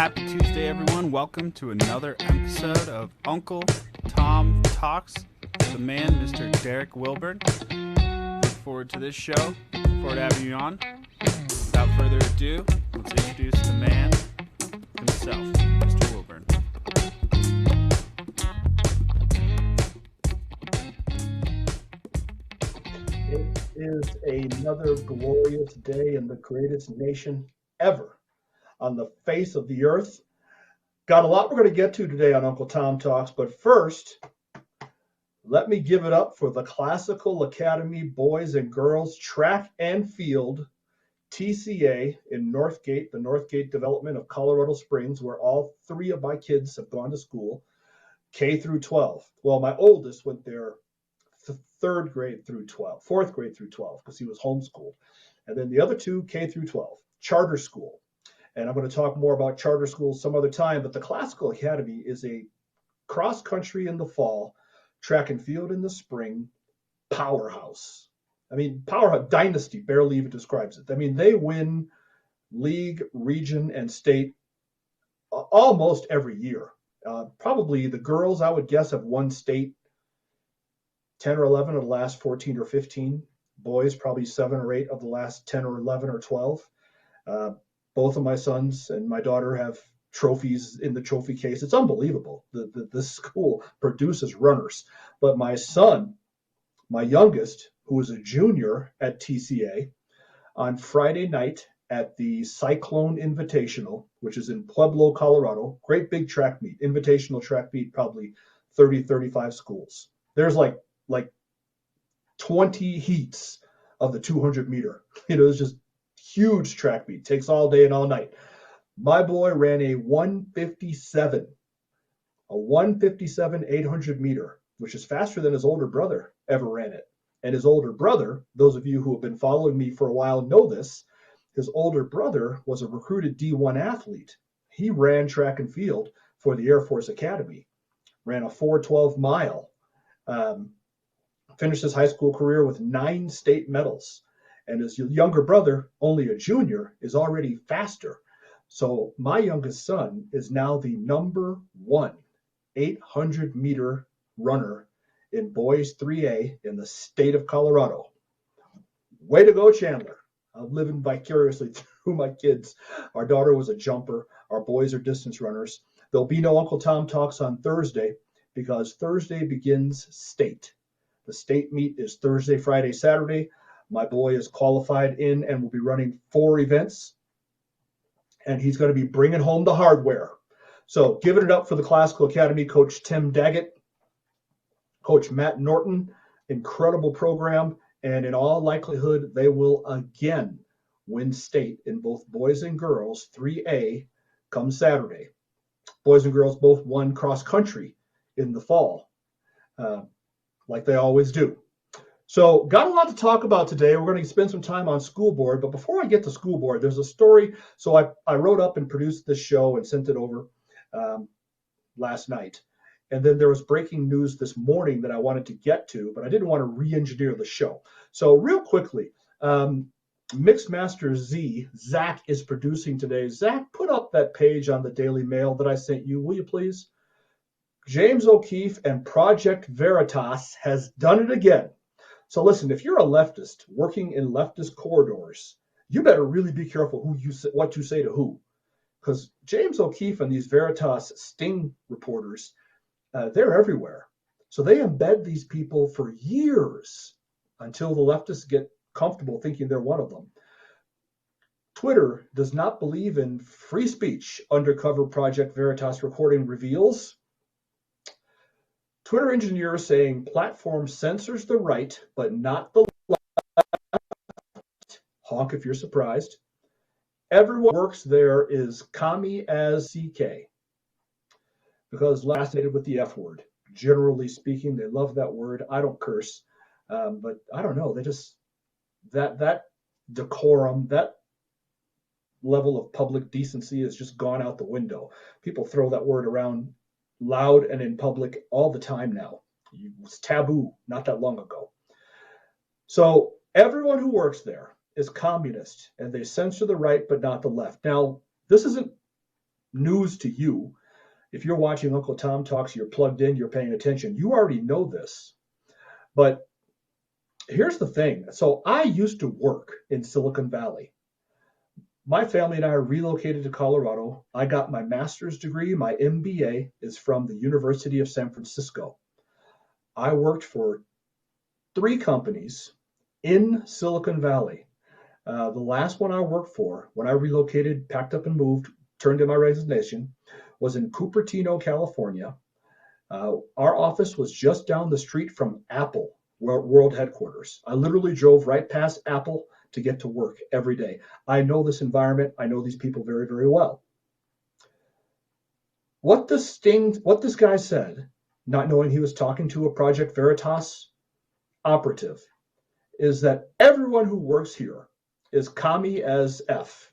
Happy Tuesday, everyone. Welcome to another episode of Uncle Tom Talks with the man, Mr. Derek Wilburn. Look forward to this show. Look forward to having you on. Without further ado, let's introduce the man himself, Mr. Wilburn. It is another glorious day in the greatest nation ever on the face of the earth. Got a lot we're going to get to today on Uncle Tom Talks, but first, let me give it up for the Classical Academy Boys and Girls Track and Field TCA in Northgate, the Northgate development of Colorado Springs, where all three of my kids have gone to school, K through 12. Well, my oldest went there fourth grade through 12, because he was homeschooled. And then the other two, K through 12, charter school. And I'm going to talk more about charter schools some other time, but the Classical Academy is a cross country in the fall, track and field in the spring, powerhouse. I mean, powerhouse, dynasty barely even describes it. I mean, they win league, region, and state almost every year. Probably the girls, I would guess, have won state 10 or 11 of the last 14 or 15. Boys, probably 7 or 8 of the last 10 or 11 or 12. Both of my sons and my daughter have trophies in the trophy case. It's unbelievable. This school produces runners. But my son, my youngest, who is a junior at TCA, on Friday night at the Cyclone Invitational, which is in Pueblo, Colorado, great big track meet, invitational track meet, probably 30, 35 schools. There's like 20 heats of the 200 meter. It's just huge track meet, takes all day and all night. My boy ran a 157 800 meter, which is faster than his older brother ever ran it. And his older brother, those of you who have been following me for a while know this, his older brother was a recruited D1 athlete. He ran track and field for the Air Force Academy, ran a 4:12 mile, finished his high school career with 9 state medals. And his younger brother, only a junior, is already faster. So my youngest son is now the number 1 800 meter runner in boys 3A in the state of Colorado. Way to go, Chandler. I'm living vicariously through my kids. Our daughter was a jumper. Our boys are distance runners. There'll be no Uncle Tom Talks on Thursday because Thursday begins state. The state meet is Thursday, Friday, Saturday. My boy is qualified in and will be running 4 events. And he's going to be bringing home the hardware. So giving it up for the Classical Academy, Coach Tim Daggett, Coach Matt Norton, incredible program. And in all likelihood, they will again win state in both boys and girls 3A come Saturday. Boys and girls both won cross country in the fall, like they always do. So got a lot to talk about today. We're going to spend some time on school board. But before I get to school board, there's a story. So I wrote up and produced this show and sent it over last night. And then there was breaking news this morning that I wanted to get to, but I didn't want to re-engineer the show. So real quickly, Mixmaster Z, Zach is producing today. Zach, put up that page on the Daily Mail that I sent you, will you please? James O'Keefe and Project Veritas has done it again. So listen, if you're a leftist working in leftist corridors, you better really be careful what you say to who. Because James O'Keefe and these Veritas sting reporters, they're everywhere. So they embed these people for years until the leftists get comfortable thinking they're one of them. Twitter does not believe in free speech, Undercover Project Veritas recording reveals. Twitter engineers saying platform censors the right, but not the left. Honk if you're surprised. Everyone who works there is commie as CK. Because fascinated with the F word. Generally speaking, they love that word. I don't curse. But I don't know. They just, that decorum, that level of public decency has just gone out the window. People throw that word around loud and in public all the time now. It was taboo not that long ago. So everyone who works there is communist, and they censor the right but not the left. Now, this isn't news to you. If you're watching Uncle Tom Talks, you're plugged in, you're paying attention, you already know this. But here's the thing. So I used to work in Silicon Valley. My family and I relocated to Colorado. I got my master's degree. My MBA is from the University of San Francisco. I worked for 3 companies in Silicon Valley. The last one I worked for, when I relocated, packed up and moved, turned in my resignation, was in Cupertino, California. Our office was just down the street from Apple world headquarters. I literally drove right past Apple to get to work every day. I know this environment. I know these people very, very well. What this guy said, not knowing he was talking to a Project Veritas operative, is that everyone who works here is commie as F.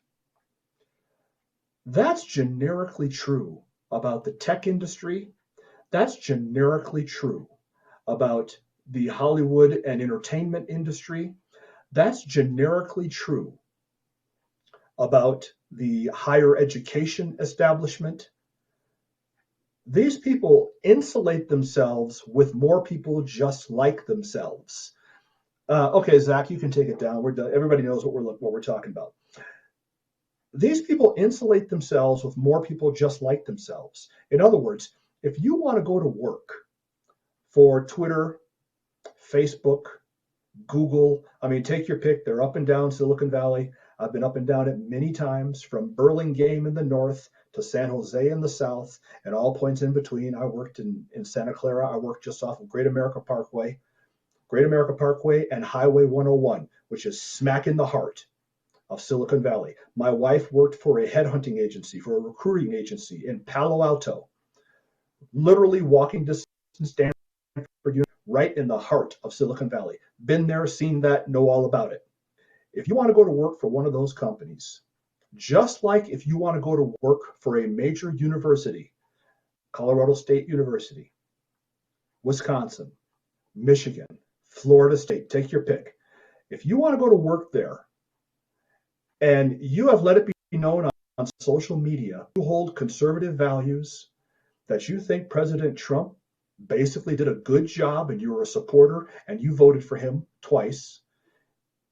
That's generically true about the tech industry. That's generically true about the Hollywood and entertainment industry. That's generically true about the higher education establishment. These people insulate themselves with more people just like themselves. Okay, Zach, you can take it down. We're done. Everybody knows what we're talking about. These people insulate themselves with more people just like themselves. In other words, if you want to go to work for Twitter, Facebook, Google, take your pick. They're up and down Silicon Valley. I've been up and down it many times, from Burlingame in the north to San Jose in the south, and all points in between. I worked in Santa Clara. I worked just off of Great America Parkway and Highway 101, which is smack in the heart of Silicon Valley. My wife worked for a headhunting agency, for a recruiting agency in Palo Alto, literally walking distance down right in the heart of Silicon Valley. Been there, seen that, know all about it. If you want to go to work for one of those companies, just like if you want to go to work for a major university, Colorado State University, Wisconsin, Michigan, Florida State, take your pick. If you want to go to work there and you have let it be known on social media, you hold conservative values, that you think President Trump basically did a good job and you were a supporter and you voted for him twice,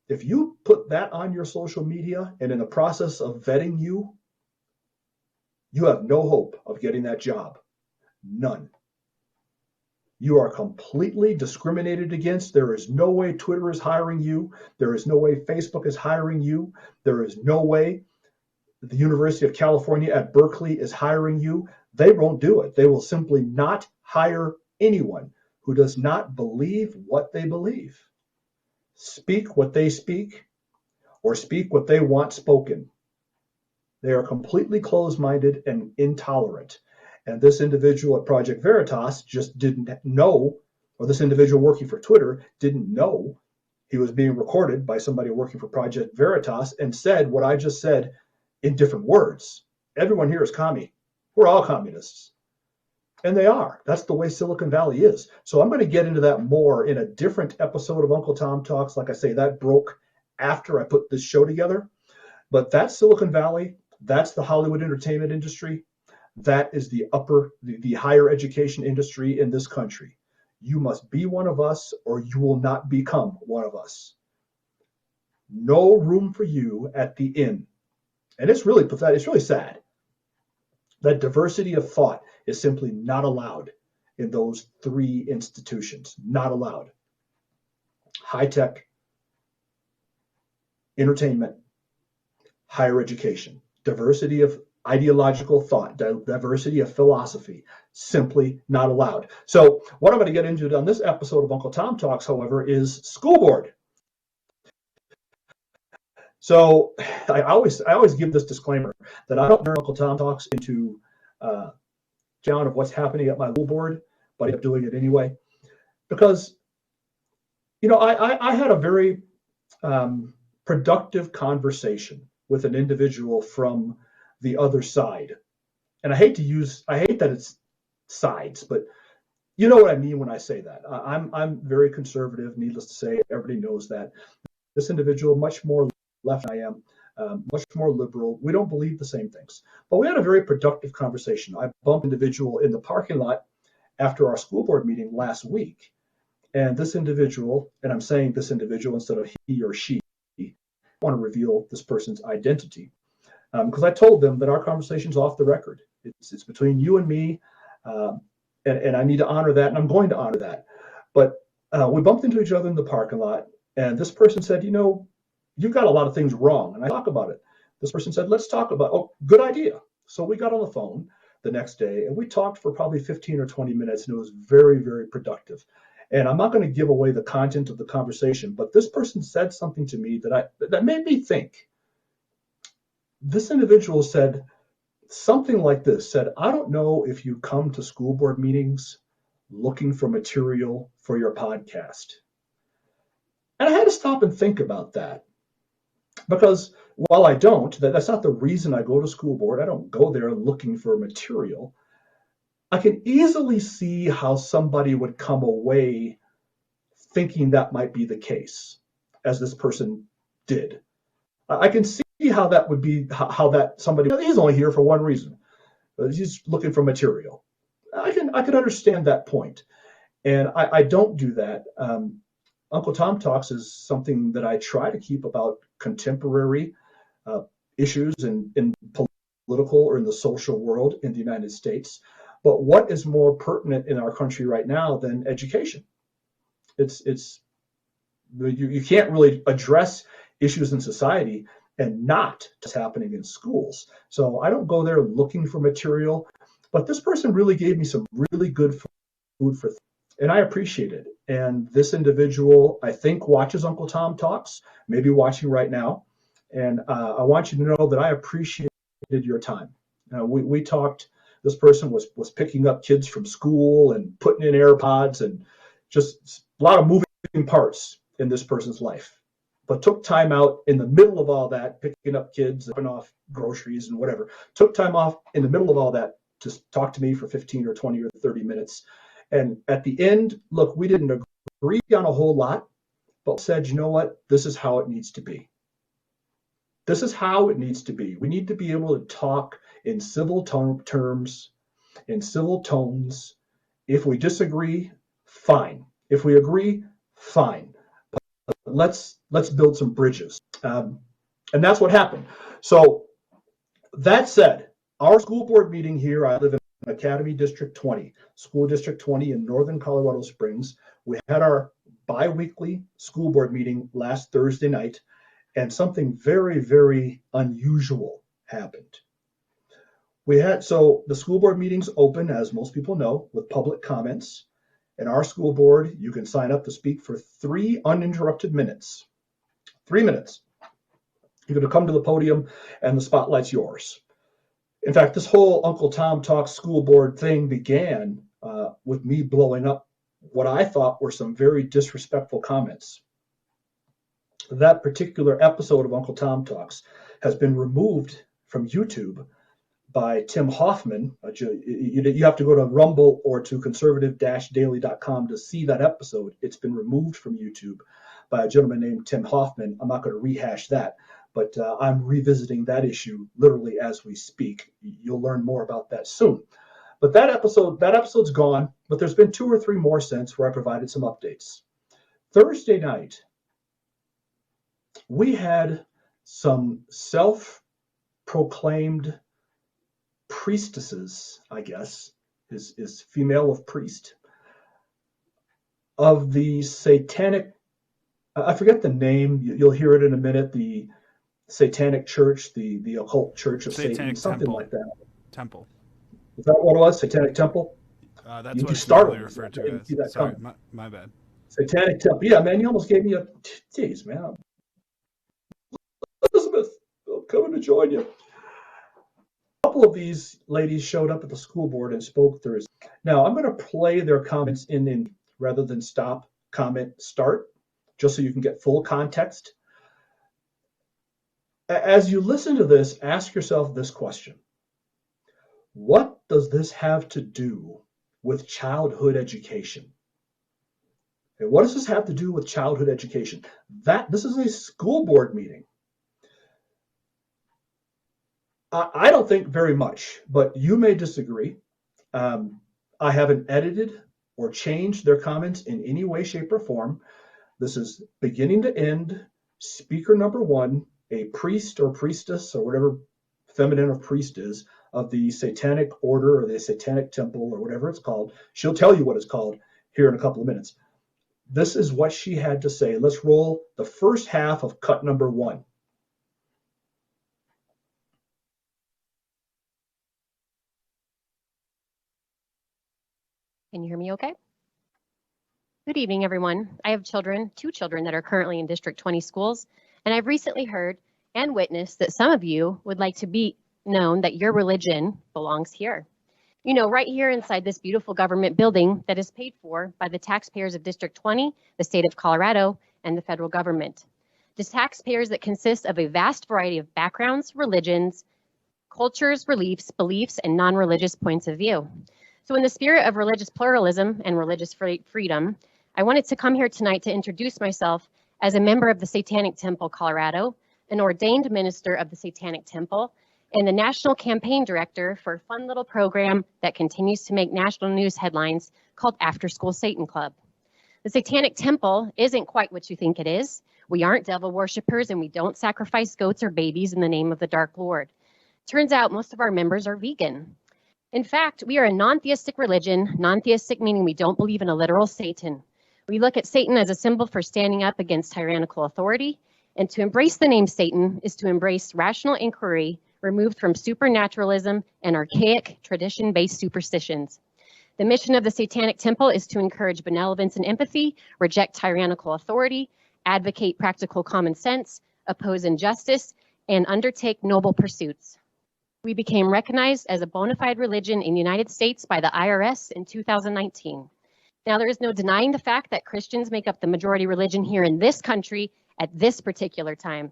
if you put that on your social media and in the process of vetting you, you have no hope of getting that job. None. You are completely discriminated against. There is no way Twitter is hiring you. There is no way Facebook is hiring you. There is no way the University of California at Berkeley is hiring you. They won't do it. They will simply not hire anyone who does not believe what they believe, speak what they speak, or speak what they want spoken. They are completely closed-minded and intolerant. And this individual at Project Veritas just didn't know, or this individual working for Twitter didn't know he was being recorded by somebody working for Project Veritas and said what I just said in different words. Everyone here is commie. We're all communists. And they are. That's the way Silicon Valley is. So I'm going to get into that more in a different episode of Uncle Tom Talks. Like I say, that broke after I put this show together. But that's Silicon Valley. That's the Hollywood entertainment industry. That is the higher education industry in this country. You must be one of us or you will not become one of us. No room for you at the inn. And it's really pathetic. It's really sad that diversity of thought is simply not allowed in those 3 institutions. Not allowed. High tech, entertainment, higher education. Diversity of ideological thought, diversity of philosophy, simply not allowed. So what I'm going to get into on this episode of Uncle Tom Talks, however, is school board. So I always give this disclaimer that I don't turn Uncle Tom Talks into down of what's happening at my school board, but I end up doing it anyway. Because, I had a very productive conversation with an individual from the other side. And I hate that it's sides, but you know what I mean when I say that. I'm very conservative, needless to say. Everybody knows that. This individual, much more left than I am, much more liberal. We don't believe the same things. But we had a very productive conversation. I bumped an individual in the parking lot after our school board meeting last week. And this individual, and I'm saying this individual instead of he or she, I want to reveal this person's identity. Because I told them that our conversation's off the record. It's between you and me, and I need to honor that, and I'm going to honor that. But we bumped into each other in the parking lot, and this person said, you've got a lot of things wrong, and I talk about it. This person said, let's talk about, oh, good idea. So we got on the phone the next day, and we talked for probably 15 or 20 minutes, and it was very, very productive. And I'm not going to give away the content of the conversation, but this person said something to me that made me think. This individual said something like this, said, I don't know if you come to school board meetings looking for material for your podcast. And I had to stop and think about that. Because while I don't, that's not the reason I go to school board. I don't go there looking for material. I can easily see how somebody would come away thinking that might be the case, as this person did. I can see how that would be, how that somebody, he's only here for one reason. He's looking for material. I can understand that point. And I don't do that. Uncle Tom Talks is something that I try to keep about contemporary issues in political or in the social world in the United States. But what is more pertinent in our country right now than education? You can't really address issues in society and not what's happening in schools. So I don't go there looking for material, but this person really gave me some really good food for thought, and I appreciate it. And this individual, I think, watches Uncle Tom Talks, maybe watching right now. And I want you to know that I appreciated your time. We talked. This person was picking up kids from school and putting in AirPods, and just a lot of moving parts in this person's life, but took time out in the middle of all that, picking up kids, dropping off groceries and whatever, took time off in the middle of all that to talk to me for 15 or 20 or 30 minutes. And at the end, look, we didn't agree on a whole lot, but said, you know what, this is how it needs to be. This is how it needs to be. We need to be able to talk in civil terms, in civil tones. If we disagree, fine. If we agree, fine. But let's build some bridges. And that's what happened. So that said, our school board meeting here, I live in Academy District 20, School District 20 in Northern Colorado Springs. We had our bi-weekly school board meeting last Thursday night, and something very, very unusual happened. So the school board meeting's open, as most people know, with public comments. In our school board, you can sign up to speak for 3 uninterrupted minutes. 3 minutes. You're going to come to the podium and the spotlight's yours. In fact, this whole Uncle Tom Talks school board thing began with me blowing up what I thought were some very disrespectful comments. That particular episode of Uncle Tom Talks has been removed from YouTube by Tim Hoffman. You have to go to Rumble or to conservative-daily.com to see that episode. It's been removed from YouTube by a gentleman named Tim Hoffman. I'm not going to rehash that, but I'm revisiting that issue literally as we speak. You'll learn more about that soon. But that episode's gone, but there's been 2 or 3 more since where I provided some updates. Thursday night, we had some self-proclaimed priestesses, I guess, is female of priest, of the satanic, I forget the name, you'll hear it in a minute, the Satanic Church, the occult church of Satan, something like that. Temple. Is that what it was? Satanic Temple? That's what it's normally referred to as. Sorry, my bad. Satanic Temple. Yeah, man, you almost gave me a, geez, man. Elizabeth, I'm coming to join you. A couple of these ladies showed up at the school board and spoke Thursday. Now, I'm going to play their comments in rather than stop, comment, start, just so you can get full context. As you listen to this, ask yourself this question. What does this have to do with childhood education? And what does this have to do with childhood education? This is a school board meeting. I don't think very much, but you may disagree. Um, I haven't edited or changed their comments in any way, shape, or form. This is beginning to end. Speaker number one, a priest or priestess or whatever feminine of priest is of the Satanic Order or the Satanic Temple or whatever it's called. She'll tell you what it's called here in a couple of minutes. This is what she had to say. Let's roll the first half of cut number one. Can you hear me okay? Good evening, everyone. I have two children that are currently in District 20 schools, and I've recently heard and witnessed that some of you would like to be known that your religion belongs here. You know, right here inside this beautiful government building that is paid for by the taxpayers of District 20, the state of Colorado, and the federal government. The taxpayers that consist of a vast variety of backgrounds, religions, cultures, beliefs, and non-religious points of view. So in the spirit of religious pluralism and religious freedom, I wanted to come here tonight to introduce myself as a member of the Satanic Temple, Colorado, an ordained minister of the Satanic Temple, and the national campaign director for a fun little program that continues to make national news headlines called After School Satan Club. The Satanic Temple isn't quite what you think it is. We aren't devil worshippers, and we don't sacrifice goats or babies in the name of the Dark Lord. Turns out most of our members are vegan. In fact, we are a non-theistic religion, non-theistic meaning we don't believe in a literal Satan. We look at Satan as a symbol for standing up against tyrannical authority, and to embrace the name Satan is to embrace rational inquiry removed from supernaturalism and archaic tradition-based superstitions. The mission of the Satanic Temple is to encourage benevolence and empathy, reject tyrannical authority, advocate practical common sense, oppose injustice, and undertake noble pursuits. We became recognized as a bona fide religion in the United States by the IRS in 2019. Now, there is no denying the fact that Christians make up the majority religion here in this country at this particular time.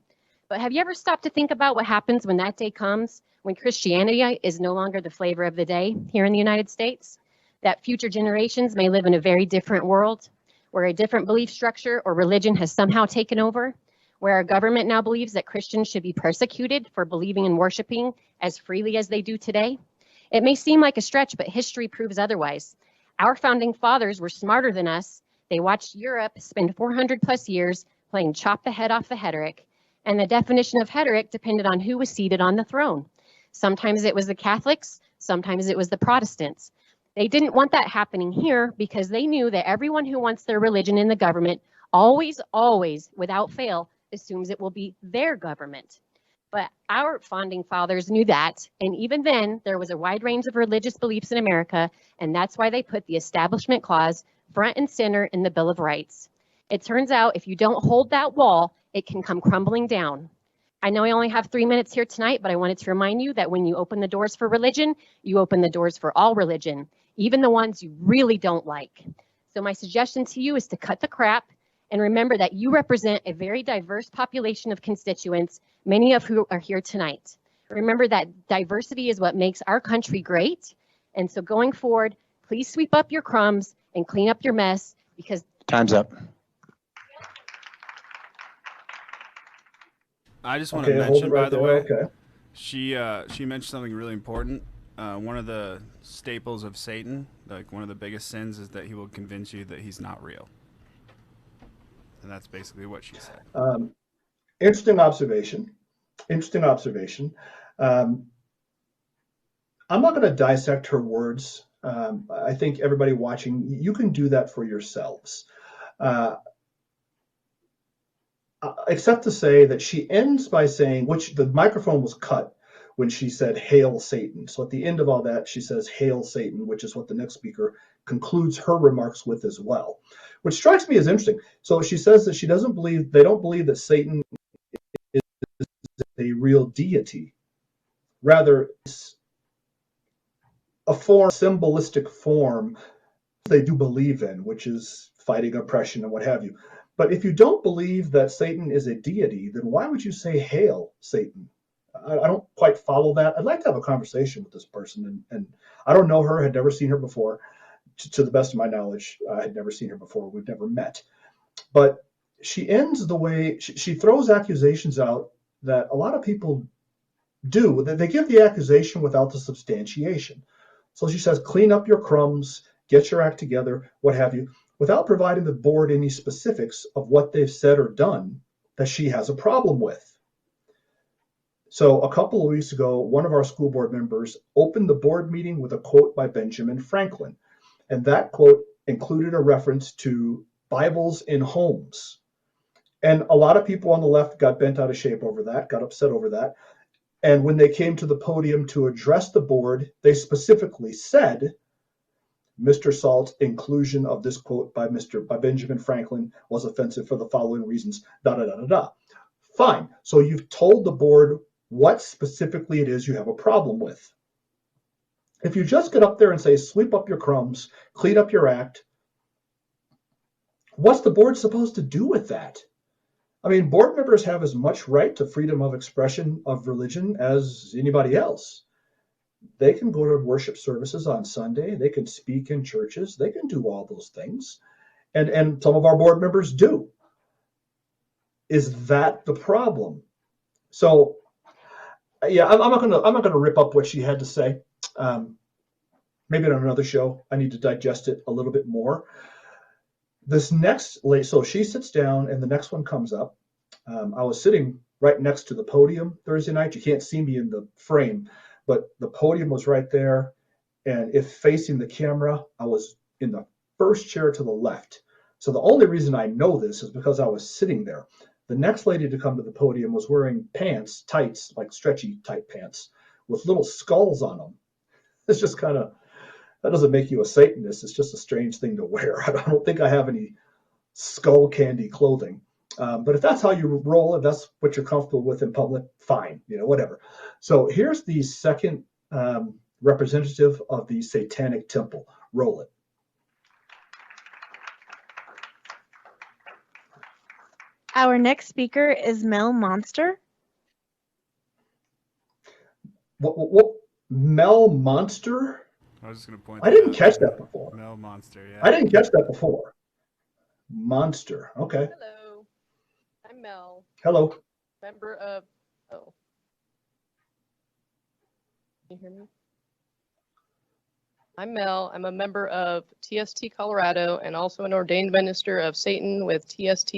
But have you ever stopped to think about what happens when that day comes, when Christianity is no longer the flavor of the day here in the United States? That future generations may live in a very different world, where a different belief structure or religion has somehow taken over, where our government now believes that Christians should be persecuted for believing and worshiping as freely as they do today. It may seem like a stretch, but history proves otherwise. Our founding fathers were smarter than us. They watched Europe spend 400 plus years playing chop the head off the heretic, and the definition of heretic depended on who was seated on the throne. Sometimes it was the Catholics, sometimes it was the Protestants. They didn't want that happening here because they knew that everyone who wants their religion in the government always, without fail, assumes it will be their government. But our founding fathers knew that, and even then, there was a wide range of religious beliefs in America, and that's why they put the Establishment Clause front and center in the Bill of Rights. It turns out if you don't hold that wall, it can come crumbling down. I know I only have 3 minutes here tonight, but I wanted to remind you that when you open the doors for religion, you open the doors for all religion, even the ones you really don't like. So my suggestion to you is to cut the crap and remember that you represent a very diverse population of constituents, many of who are here tonight. Remember that diversity is what makes our country great. And so going forward, please sweep up your crumbs and clean up your mess because time's up. I just want to mention, by the way, Okay. she mentioned something really important. One of the staples of Satan, like one of the biggest sins, is that he will convince you that he's not real. And that's basically what she said. Interesting observation. I'm not going to dissect her words. I think everybody watching, you can do that for yourselves. Except to say that she ends by saying, which the microphone was cut when she said, "Hail Satan." So at the end of all that, she says, "Hail Satan," which is what the next speaker concludes her remarks with as well, which strikes me as interesting. So she says that they don't believe that Satan is a real deity. Rather, it's a symbolistic form they do believe in, which is fighting oppression and what have you. But if you don't believe that Satan is a deity, then why would you say, "Hail Satan"? I don't quite follow that. I'd like to have a conversation with this person, and I don't know her, had never seen her before. To the best of my knowledge, I had never seen her before. We've never met. But she ends the way she throws accusations out that a lot of people do. They give the accusation without the substantiation. So she says, clean up your crumbs, get your act together, what have you, without providing the board any specifics of what they've said or done that she has a problem with. So a couple of weeks ago, one of our school board members opened the board meeting with a quote by Benjamin Franklin. And that quote included a reference to Bibles in homes. And a lot of people on the left got bent out of shape over that, got upset over that. And when they came to the podium to address the board, they specifically said, Mr. Salt's inclusion of this quote by Benjamin Franklin was offensive for the following reasons, da da da da da. Fine. So you've told the board what specifically it is you have a problem with. If you just get up there and say, sweep up your crumbs, clean up your act, what's the board supposed to do with that? I mean, board members have as much right to freedom of expression of religion as anybody else. They can go to worship services on Sunday. They can speak in churches. They can do all those things. And some of our board members do. Is that the problem? So, yeah, I'm not gonna rip up what she had to say. Maybe on another show, I need to digest it a little bit more. This next, so she sits down and the next one comes up. I was sitting right next to the podium Thursday night. You can't see me in the frame, but the podium was right there. And if facing the camera, I was in the first chair to the left. So the only reason I know this is because I was sitting there. The next lady to come to the podium was wearing pants, tights, like stretchy tight pants with little skulls on them. It's just kind of, that doesn't make you a Satanist. It's just a strange thing to wear. I don't think I have any skull candy clothing. But if that's how you roll, if that's what you're comfortable with in public, fine, whatever. So here's the second representative of the Satanic Temple. Roll it. Our next speaker is Mel Monster. What? Mel Monster? I was just going to point I didn't catch that before. Mel Monster, yeah. I didn't catch that before. Monster. Okay. Hello, I'm Mel, Hello. member of, oh. Can you hear me? I'm Mel, I'm a member of TST Colorado and also an ordained minister of Satan with TST.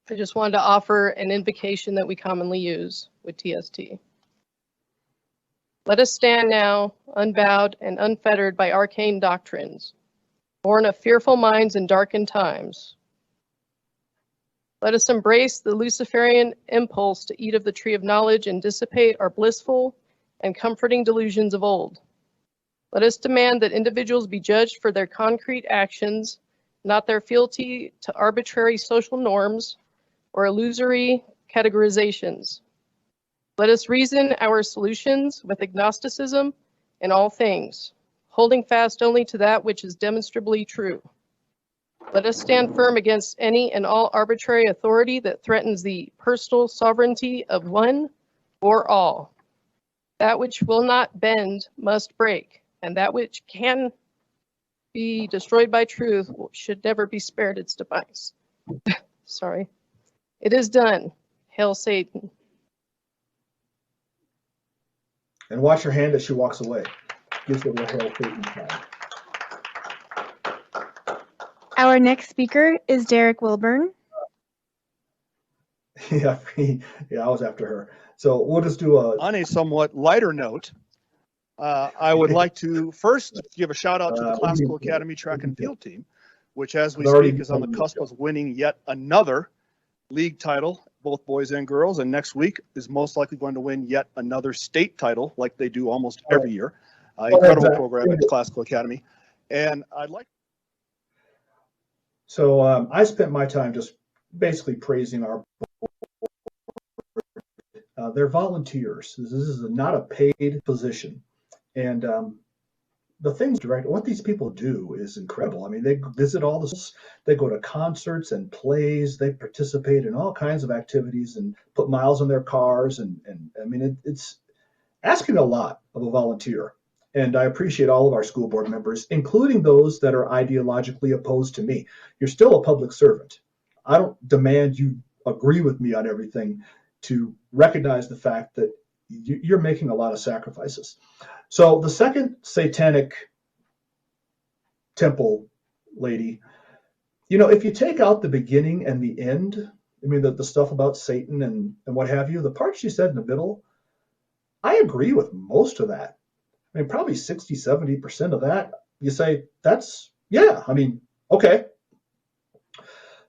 I just wanted to offer an invocation that we commonly use with TST. Let us stand now, unbowed and unfettered by arcane doctrines, born of fearful minds in darkened times. Let us embrace the Luciferian impulse to eat of the tree of knowledge and dissipate our blissful and comforting delusions of old. Let us demand that individuals be judged for their concrete actions, not their fealty to arbitrary social norms or illusory categorizations. Let us reason our solutions with agnosticism in all things, holding fast only to that which is demonstrably true. Let us stand firm against any and all arbitrary authority that threatens the personal sovereignty of one or all. That which will not bend must break, and that which can be destroyed by truth should never be spared its device. Sorry. It is done. Hail Satan. And watch her hand as she walks away. Gives her the Hail Satan sign. Our next speaker is Derek Wilburn. Yeah, I was after her. So we'll just do On a somewhat lighter note, I would like to first give a shout out to the Classical Academy track and field team, which as we speak is on the cusp of winning yet another league title, both boys and girls, and next week is most likely going to win yet another state title like they do almost every year. Incredible program at the Classical Academy. And I'd like. So I spent my time just basically praising our they're volunteers. This is not a paid position. And the things direct, what these people do is incredible. I mean, they visit all this, they go to concerts and plays, they participate in all kinds of activities and put miles on their cars. And I mean, it's asking a lot of a volunteer. And I appreciate all of our school board members, including those that are ideologically opposed to me. You're still a public servant. I don't demand you agree with me on everything, to recognize the fact that you're making a lot of sacrifices. So the second satanic temple lady, if you take out the beginning and the end, I mean, the stuff about Satan and what have you, the part she said in the middle, I agree with most of that. I mean, probably 60, 70% of that, you say, okay.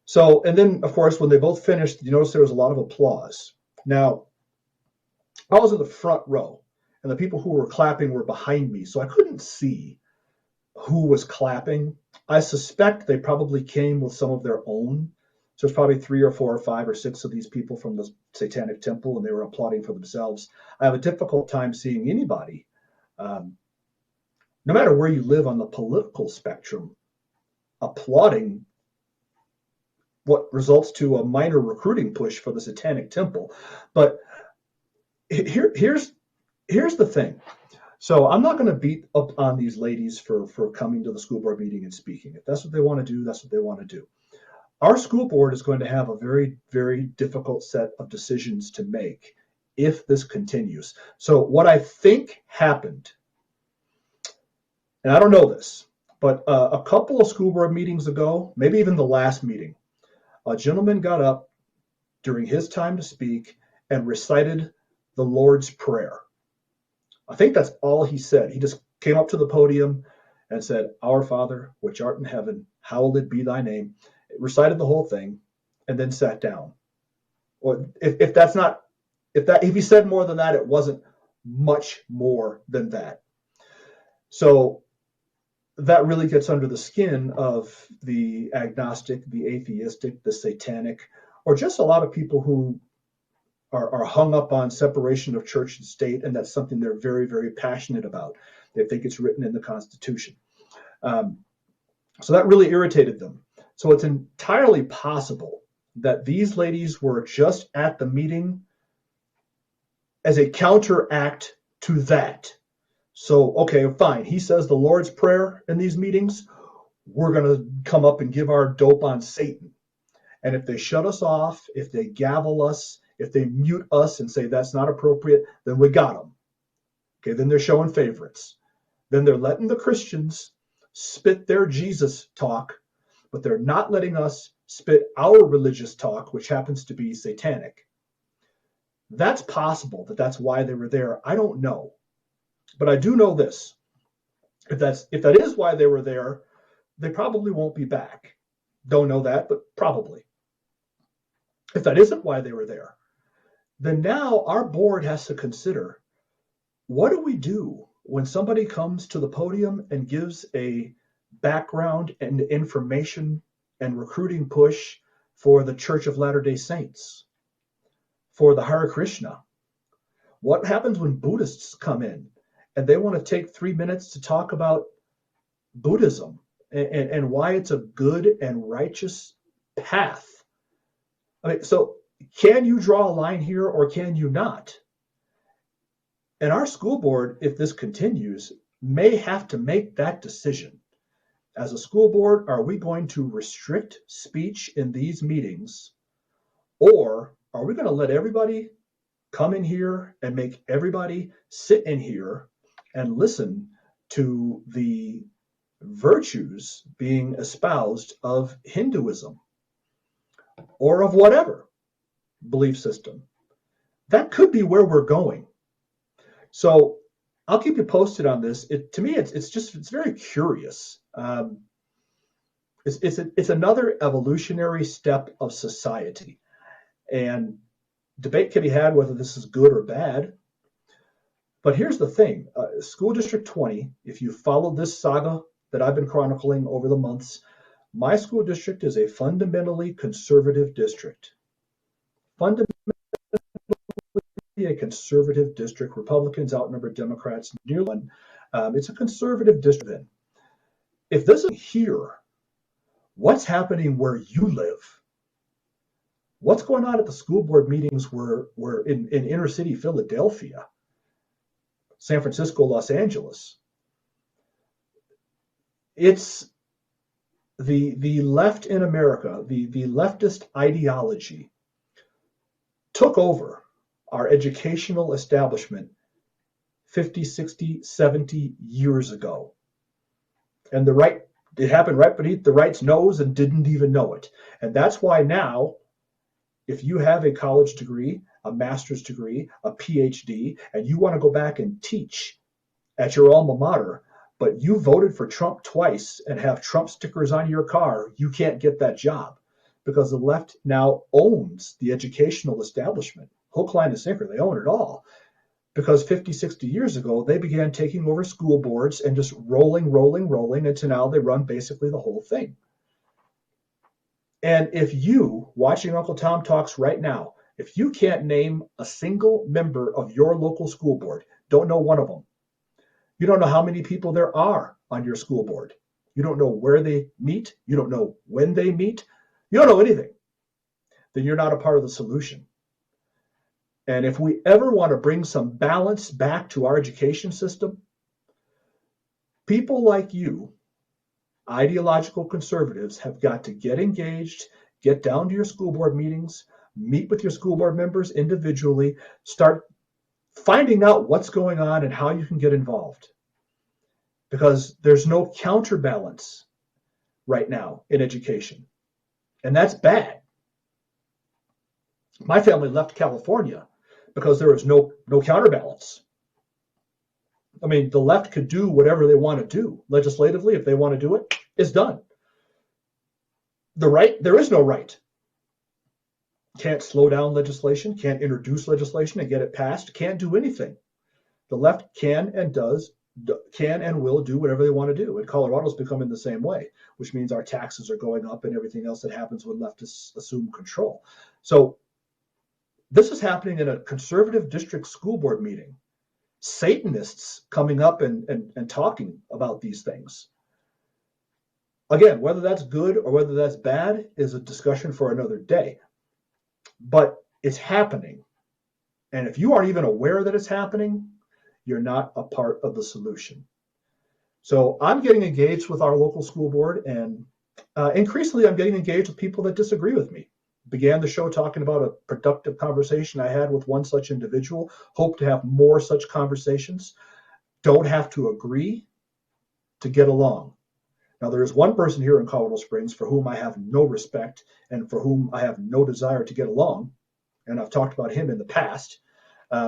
So, and then, of course, when they both finished, you notice there was a lot of applause. Now, I was in the front row, and the people who were clapping were behind me, so I couldn't see who was clapping. I suspect they probably came with some of their own. So there's probably 3 or 4 or 5 or 6 of these people from the Satanic Temple, and they were applauding for themselves. I have a difficult time seeing anybody, no matter where you live on the political spectrum, applauding what results to a minor recruiting push for the Satanic Temple. But here's the thing. So I'm not going to beat up on these ladies for coming to the school board meeting and speaking. If that's what they want to do, that's what they want to do. Our school board is going to have a very, very difficult set of decisions to make if this continues. So what I think happened, and I don't know this, but a couple of school board meetings ago, maybe even the last meeting, a gentleman got up during his time to speak and recited the Lord's Prayer. I think that's all he said. He just came up to the podium and said, "Our Father, which art in heaven, hallowed be thy name." Recited the whole thing and then sat down. Or if he said more than that, it wasn't much more than that. So that really gets under the skin of the agnostic, the atheistic, the satanic, or just a lot of people who are hung up on separation of church and state, and that's something they're very, very passionate about. They think it's written in the Constitution. So that really irritated them. So it's entirely possible that these ladies were just at the meeting as a counteract to that. So, okay, fine. He says the Lord's Prayer in these meetings. We're going to come up and give our dope on Satan. And if they shut us off, if they gavel us, if they mute us and say that's not appropriate, then we got them. Okay, then they're showing favorites. Then they're letting the Christians spit their Jesus talk, but they're not letting us spit our religious talk, which happens to be satanic. That's possible that's why they were there. I don't know. But I do know this. If that is why they were there, they probably won't be back. Don't know that, but probably. If that isn't why they were there, then now our board has to consider, what do we do when somebody comes to the podium and gives a background and information and recruiting push for the Church of Latter-day Saints, for the Hare Krishna? What happens when Buddhists come in and they want to take 3 minutes to talk about Buddhism and why it's a good and righteous path? I mean, so can you draw a line here or can you not? And our school board, if this continues, may have to make that decision. As a school board, are we going to restrict speech in these meetings, or are we going to let everybody come in here and make everybody sit in here and listen to the virtues being espoused of Hinduism or of whatever belief system? That could be where we're going. So I'll keep you posted on this. To me, it's very curious. It's another evolutionary step of society, and debate can be had whether this is good or bad. But here's the thing: School District 20. If you follow this saga that I've been chronicling over the months, my school district is a fundamentally conservative district. Fundamentally a conservative district. Republicans outnumber Democrats nearly one. It's a conservative district. If this is here, what's happening where you live? What's going on at the school board meetings where in inner city Philadelphia, San Francisco, Los Angeles? It's the left in America, the leftist ideology took over our educational establishment 50, 60, 70 years ago. And it happened right beneath the right's nose and didn't even know it. And that's why now, if you have a college degree, a master's degree, a PhD, and you want to go back and teach at your alma mater, but you voted for Trump twice and have Trump stickers on your car, you can't get that job because the left now owns the educational establishment. Hook, line, and sinker, they own it all. Because 50, 60 years ago, they began taking over school boards and just rolling, until now they run basically the whole thing. And if you, watching Uncle Tom Talks right now, if you can't name a single member of your local school board, don't know one of them, you don't know how many people there are on your school board, you don't know where they meet, you don't know when they meet, you don't know anything, then you're not a part of the solution. And if we ever want to bring some balance back to our education system, people like you, ideological conservatives, have got to get engaged, get down to your school board meetings, meet with your school board members individually, start finding out what's going on and how you can get involved. Because there's no counterbalance right now in education. And that's bad. My family left California because there was no counterbalance. I mean, the left could do whatever they want to do legislatively. If they want to do it, it's done. The right, there is no right. Can't slow down legislation, can't introduce legislation and get it passed, can't do anything. The left can and will do whatever they want to do. And Colorado's becoming the same way, which means our taxes are going up and everything else that happens when leftists assume control. So this is happening in a conservative district school board meeting. Satanists coming up and talking about these things. Again, whether that's good or whether that's bad is a discussion for another day. But it's happening. And if you aren't even aware that it's happening, you're not a part of the solution. So I'm getting engaged with our local school board, and increasingly I'm getting engaged with people that disagree with me. Began the show talking about a productive conversation I had with one such individual. Hope to have more such conversations. Don't have to agree to get along. Now, there is one person here in Colorado Springs for whom I have no respect and for whom I have no desire to get along. And I've talked about him in the past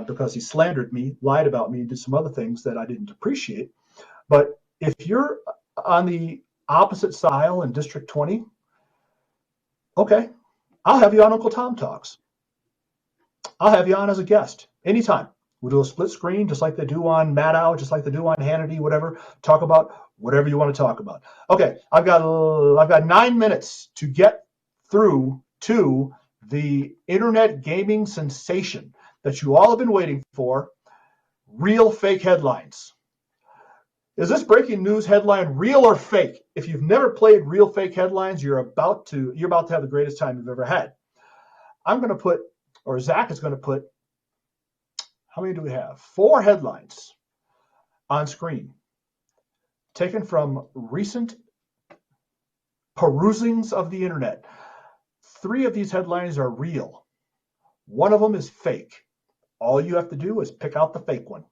because he slandered me, lied about me, and did some other things that I didn't appreciate. But if you're on the opposite side in District 20, okay, I'll have you on Uncle Tom Talks. I'll have you on as a guest anytime. We'll do a split screen just like they do on Maddow, just like they do on Hannity, whatever. Talk about whatever you want to talk about. Okay, I've got 9 minutes to get through to the internet gaming sensation that you all have been waiting for, real fake headlines. Is this breaking news headline real or fake? If you've never played real fake headlines, you're about to have the greatest time you've ever had. Zach is going to put, how many do we have? 4 headlines on screen, taken from recent perusings of the internet. 3 of these headlines are real. 1 of them is fake. All you have to do is pick out the fake one.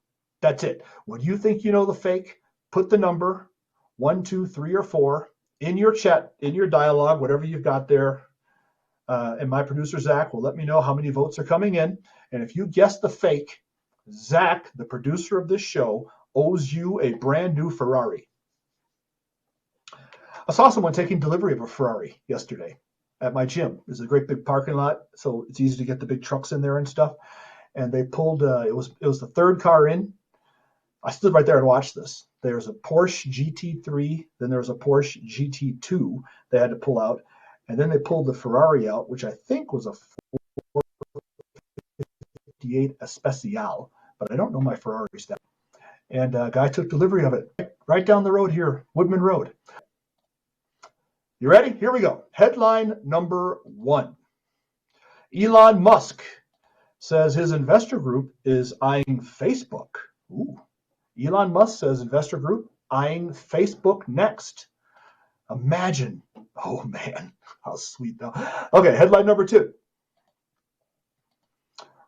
That's it. When you think you know the fake, put the number 1, 2, 3, or 4 in your chat, in your dialogue, whatever you've got there. And my producer, Zach, will let me know how many votes are coming in. And if you guess the fake, Zach, the producer of this show, owes you a brand new Ferrari. I saw someone taking delivery of a Ferrari yesterday at my gym. There's a great big parking lot, so it's easy to get the big trucks in there and stuff. And they pulled, it was the 3rd car in. I stood right there and watched this. There's a Porsche GT3, then there was a Porsche GT2 they had to pull out, and then they pulled the Ferrari out, which I think was a 458 Especial, but I don't know my Ferrari stuff. And a guy took delivery of it right down the road here, Woodman Road. You ready? Here we go. Headline number 1. Elon Musk says his investor group is eyeing Facebook. Ooh. Elon Musk says investor group eyeing Facebook next. Imagine. Oh, man. How sweet, though. Okay, headline number 2.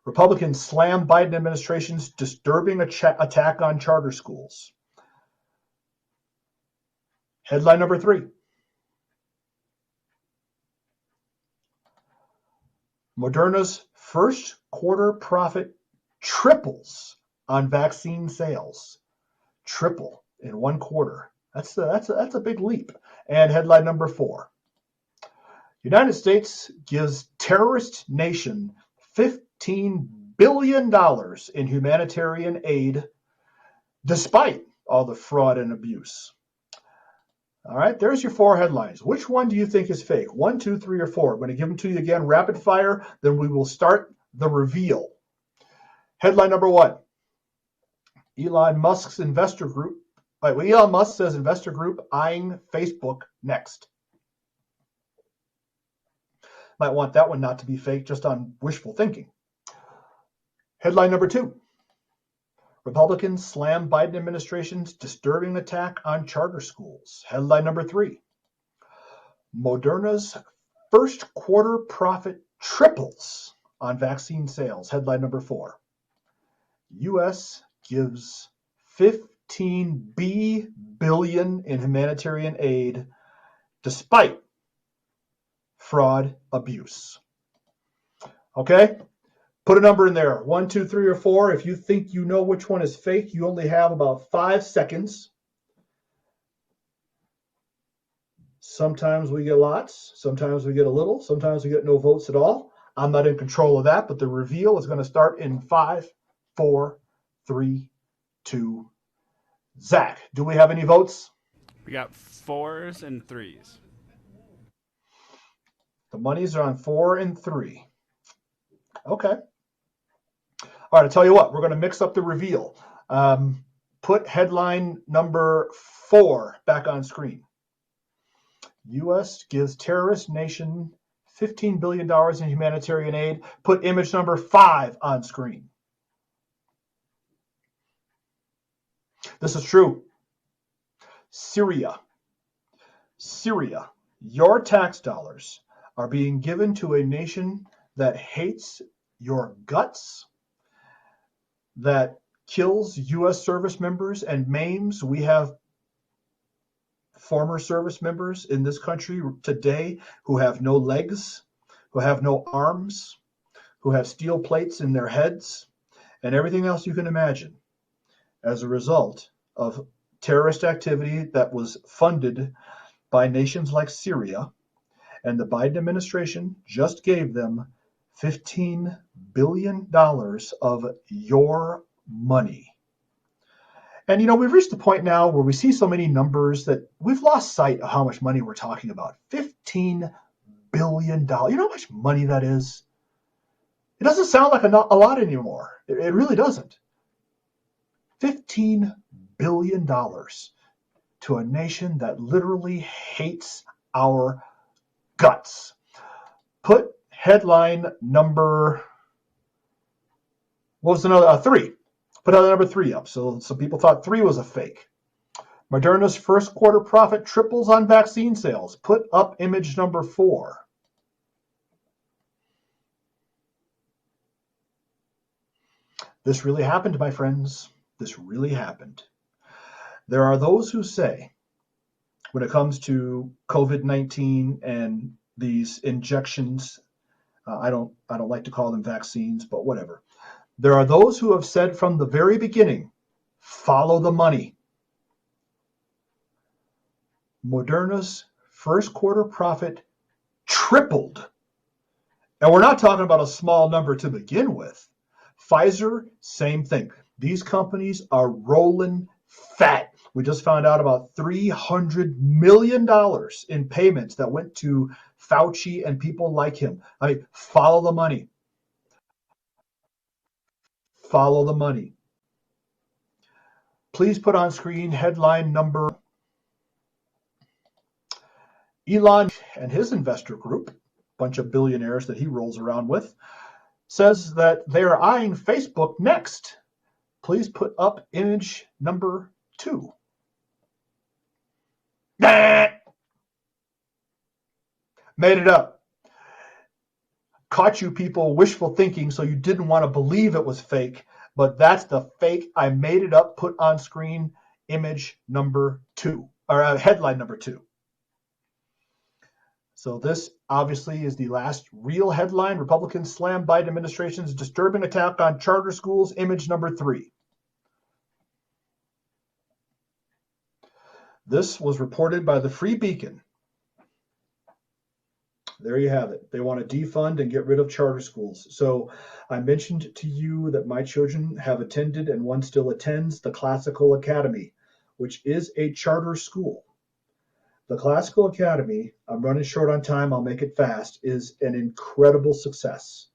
Republicans slam Biden administration's disturbing attack on charter schools. Headline number 3. Moderna's first quarter profit triples on vaccine sales. Triple in one quarter. That's a big leap. And headline number 4. United States gives terrorist nation $15 billion in humanitarian aid despite all the fraud and abuse. All right, there's your 4 headlines. Which one do you think is fake? 1, 2, 3, or 4? I'm going to give them to you again, rapid fire, then we will start the reveal. Headline number 1. Elon Musk's investor group. Elon Musk says investor group eyeing Facebook next. Might want that one not to be fake, just on wishful thinking. Headline number 2. Republicans slam Biden administration's disturbing attack on charter schools. Headline number 3. Moderna's first quarter profit triples on vaccine sales. Headline number 4. U.S. gives $15 billion in humanitarian aid despite fraud abuse. Okay? Put a number in there, 1, 2, 3, or 4. If you think you know which one is fake, you only have about 5 seconds. Sometimes we get lots, sometimes we get a little, sometimes we get no votes at all. I'm not in control of that, but the reveal is going to start in 5, 4, 3, 2. Zach, do we have any votes? We got 4s and 3s. The monies are on 4 and 3. Okay. All right, I'll tell you what, we're going to mix up the reveal. Put headline number 4 back on screen. U.S. gives terrorist nation $15 billion in humanitarian aid. Put image number 5 on screen. This is true. Syria, your tax dollars are being given to a nation that hates your guts, that kills U.S. service members and maims. We have former service members in this country today who have no legs, who have no arms, who have steel plates in their heads, and everything else you can imagine as a result of terrorist activity that was funded by nations like Syria. And the Biden administration just gave them $15 billion of your money. And, you know, we've reached the point now where we see so many numbers that we've lost sight of how much money we're talking about. $15 billion. You know how much money that is? It doesn't sound like a lot anymore. It really doesn't. $15 billion to a nation that literally hates our guts. Put headline number, what was another? 3. Put headline number 3 up. So some people thought 3 was a fake. Moderna's first quarter profit triples on vaccine sales. Put up image number 4. This really happened, my friends. This really happened. There are those who say, when it comes to COVID-19 and these injections, I don't like to call them vaccines, but whatever. There are those who have said from the very beginning, follow the money. Moderna's first quarter profit tripled. And we're not talking about a small number to begin with. Pfizer, same thing. These companies are rolling fat. We just found out about $300 million in payments that went to Fauci and people like him. I mean, follow the money. Follow the money. Please put on screen headline number. Elon and his investor group, bunch of billionaires that he rolls around with, says that they are eyeing Facebook next. Please put up image number 2. Made it up. caught you people wishful thinking, so you didn't want to believe it was fake, but that's the fake. I made it up, put on screen image number 2, or headline number 2. So this obviously is the last real headline. Republicans slam Biden administration's disturbing attack on charter schools, image number 3. This was reported by the Free Beacon. There you have it. They want to defund and get rid of charter schools. So I mentioned to you that my children have attended, and one still attends, the Classical Academy, which is a charter school. The Classical Academy, I'm running short on time, I'll make it fast, is an incredible success.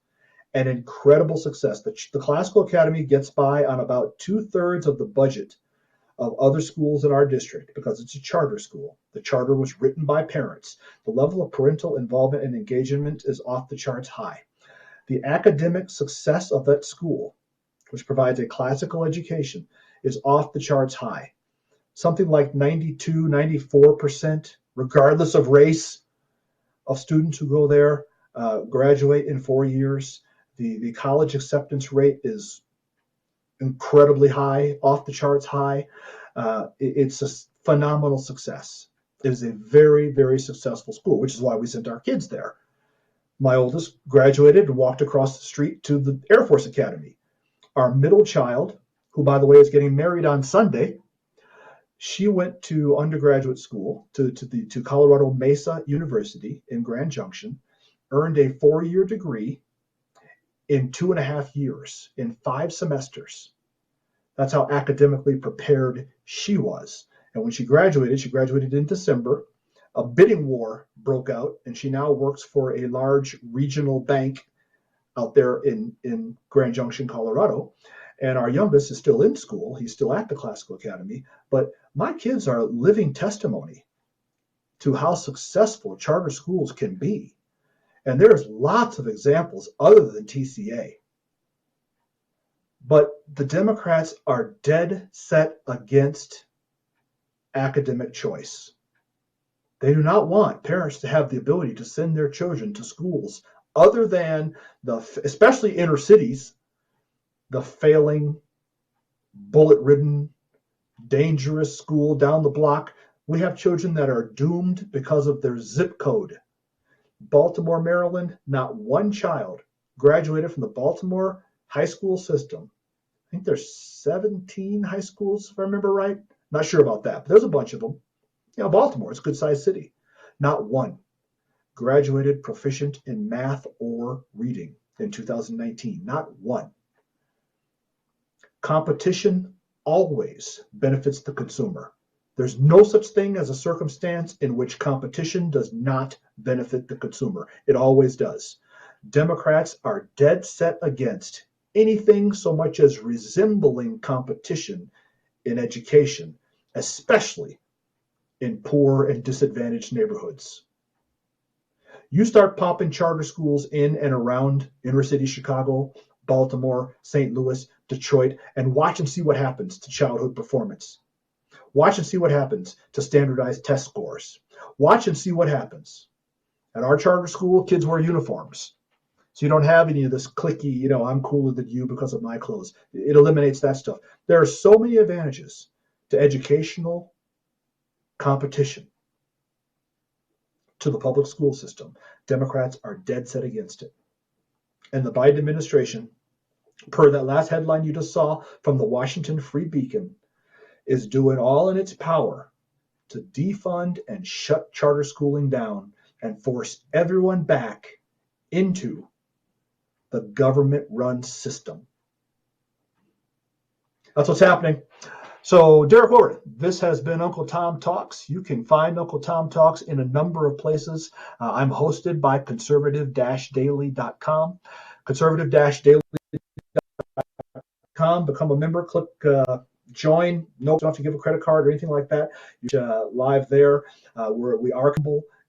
An incredible success. The Classical Academy gets by on about 2/3 of the budget of other schools in our district because it's a charter school. The charter was written by parents. The level of parental involvement and engagement is off the charts high. The academic success of that school, which provides a classical education, is off the charts high. Something like 92, 94%, regardless of race, of students who go there graduate in 4 years. The college acceptance rate is incredibly high, off the charts high. It's a phenomenal success. It is a very, very successful school, which is why we sent our kids there. My oldest graduated and walked across the street to the Air Force Academy. Our middle child, who by the way is getting married on Sunday, she went to undergraduate school to Colorado Mesa University in Grand Junction, earned a 4-year degree in 2.5 years, in 5 semesters. That's how academically prepared she was. And when she graduated in December. A bidding war broke out, and she now works for a large regional bank out there in Grand Junction, Colorado. And our youngest is still in school. He's still at the Classical Academy. But my kids are living testimony to how successful charter schools can be. And there's lots of examples other than TCA. But the Democrats are dead set against academic choice. They do not want parents to have the ability to send their children to schools other than especially inner cities, the failing, bullet-ridden, dangerous school down the block. We have children that are doomed because of their zip code. Baltimore, Maryland, not one child graduated from the Baltimore high school system. I think there's 17 high schools, if I remember right. Not sure about that, but there's a bunch of them. You know, Baltimore is a good-sized city. Not one graduated proficient in math or reading in 2019. Not one. Competition always benefits the consumer. There's no such thing as a circumstance in which competition does not benefit the consumer. It always does. Democrats are dead set against anything so much as resembling competition in education, especially in poor and disadvantaged neighborhoods. You start popping charter schools in and around inner city Chicago, Baltimore, St. Louis, Detroit, and watch and see what happens to childhood performance. Watch and see what happens to standardized test scores. Watch and see what happens. At our charter school, kids wear uniforms. So you don't have any of this cliquey, I'm cooler than you because of my clothes. It eliminates that stuff. There are so many advantages to educational competition to the public school system. Democrats are dead set against it. And the Biden administration, per that last headline you just saw from the Washington Free Beacon, is doing all in its power to defund and shut charter schooling down and force everyone back into the government-run system. That's what's happening. So, Derek Wilbert, this has been Uncle Tom Talks. You can find Uncle Tom Talks in a number of places. I'm hosted by conservative-daily.com. Conservative-daily.com. Become a member. Click join. No, don't have to give a credit card or anything like that. You're live there. We are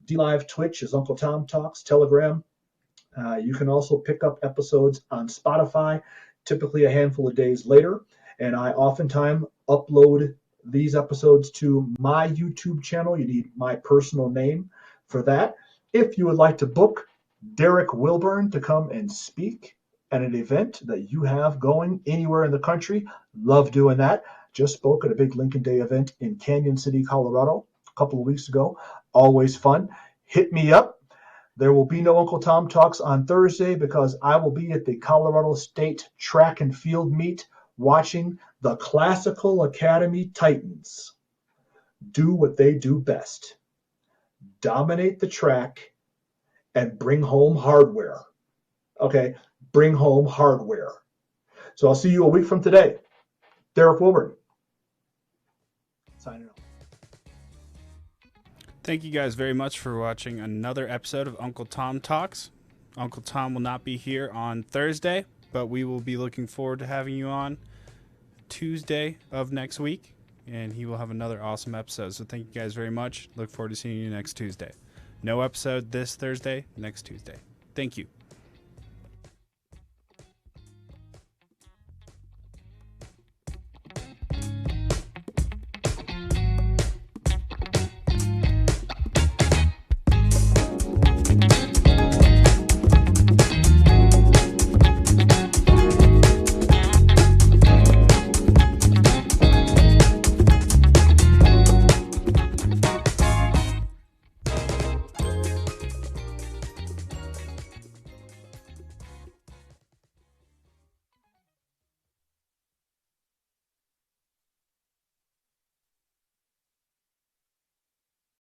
D-Live. Twitch is Uncle Tom Talks. Telegram. You can also pick up episodes on Spotify, typically a handful of days later. And I oftentimes upload these episodes to my YouTube channel. You need my personal name for that. If you would like to book Derek Wilburn to come and speak at an event that you have going anywhere in the country. Love doing that. Just spoke at a big Lincoln Day event in Canyon City, Colorado a couple of weeks ago. Always fun. Hit me up. There will be no Uncle Tom Talks on Thursday because I will be at the Colorado State Track and Field Meet watching the Classical Academy Titans do what they do best. Dominate the track and bring home hardware. Okay, bring home hardware. So I'll see you a week from today. Derek Wilburn, signing off. Thank you guys very much for watching another episode of Uncle Tom Talks. Uncle Tom will not be here on Thursday, but we will be looking forward to having you on Tuesday of next week, and he will have another awesome episode. So thank you guys very much. Look forward to seeing you next Tuesday. No episode this Thursday, next Tuesday. Thank you.